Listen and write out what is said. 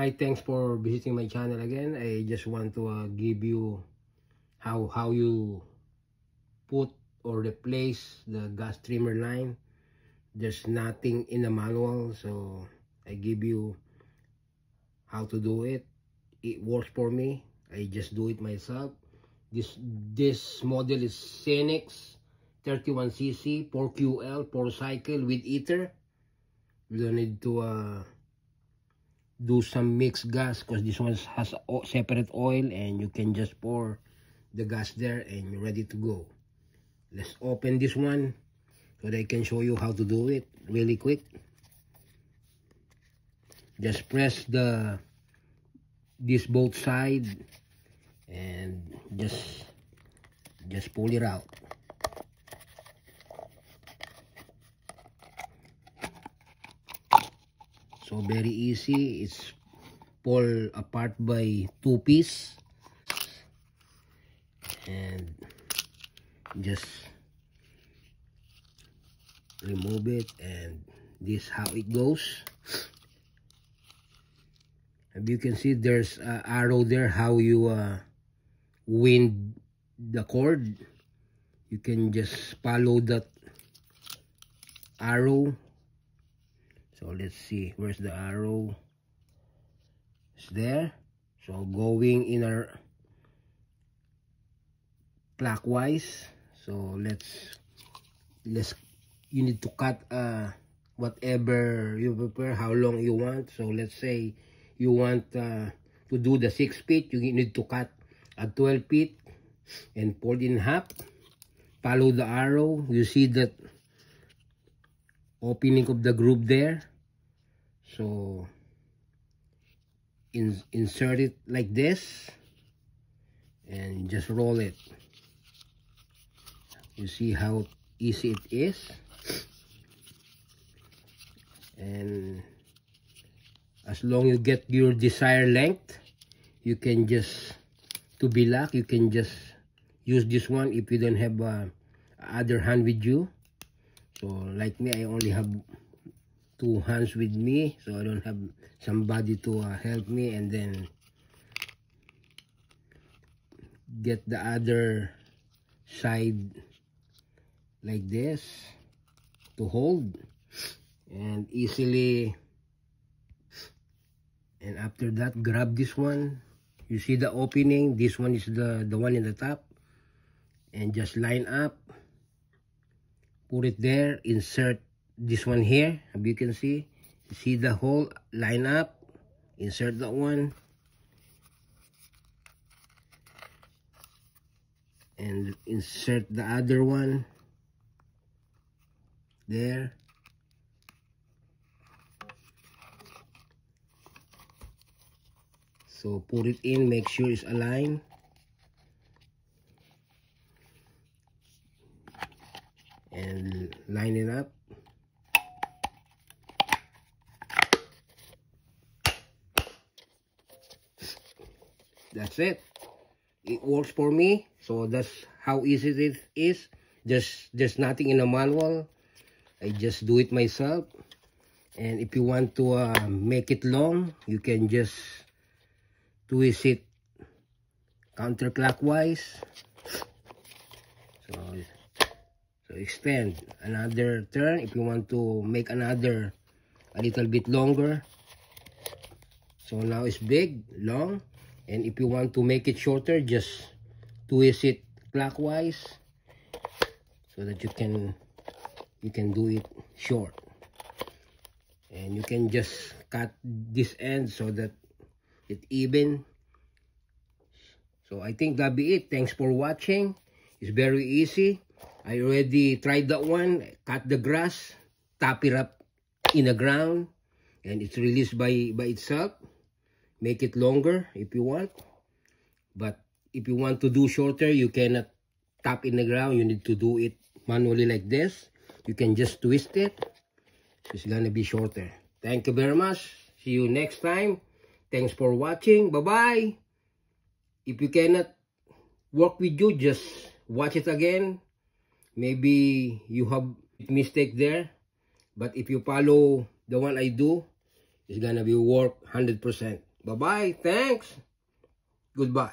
Hi, thanks for visiting my channel again. I just want to give you how you put or replace the gas trimmer line. There's nothing in the manual, so I give you how to do it. It works for me. I just do it myself. This model is Cenex 31cc 4QL 4 cycle with heater. You don't need to do some mixed gas because this one has separate oil, and you can just pour the gas there and you're ready to go. Let's open this one so that I can show you how to do it really quick. Just press this both side and just pull it out. So very easy. It's pull apart by 2 pieces and just remove it, and this how it goes. As you can see, there's an arrow there how you wind the cord. You can just follow that arrow. So let's see, where's the arrow? It's there. So going in our clockwise. So you need to cut whatever you prepare, how long you want. So let's say you want to do the 6 feet, you need to cut at 12 feet and fold in half. Follow the arrow. You see that opening of the groove there. So insert it like this and just roll it. You see how easy it is. And as long you get your desired length, you can just, to be luck, you can just use this one if you don't have other hand with you. So like me, I only have 2 hands with me, so I don't have somebody to help me, and then get the other side like this to hold and easily. And after that, grab this one. You see the opening, this one is the one in the top, and just line up, put it there, insert this one here. As you can see, you see the hole, line up, insert that one, and insert the other one there. So put it in, make sure it's aligned. And line it up. That's it. It works for me. So that's how easy it is. There's nothing in the manual. I just do it myself. And if you want to make it long, you can just twist it counterclockwise. So extend another turn if you want to make another a little bit longer. So now it's big, long, and if you want to make it shorter, just twist it clockwise so that you can do it short. And you can just cut this end so that it's even. So I think that'll be it. Thanks for watching. It's very easy. I already tried that one. Cut the grass, tap it up in the ground, and it's released by itself. Make it longer if you want. But if you want to do shorter, you cannot tap in the ground. You need to do it manually like this. You can just twist it. It's gonna be shorter. Thank you very much. See you next time. Thanks for watching. Bye-bye. If you cannot work with you, just watch it again. Maybe you have mistake there. But if you follow the one I do, it's gonna be work 100%. Bye-bye. Thanks. Goodbye.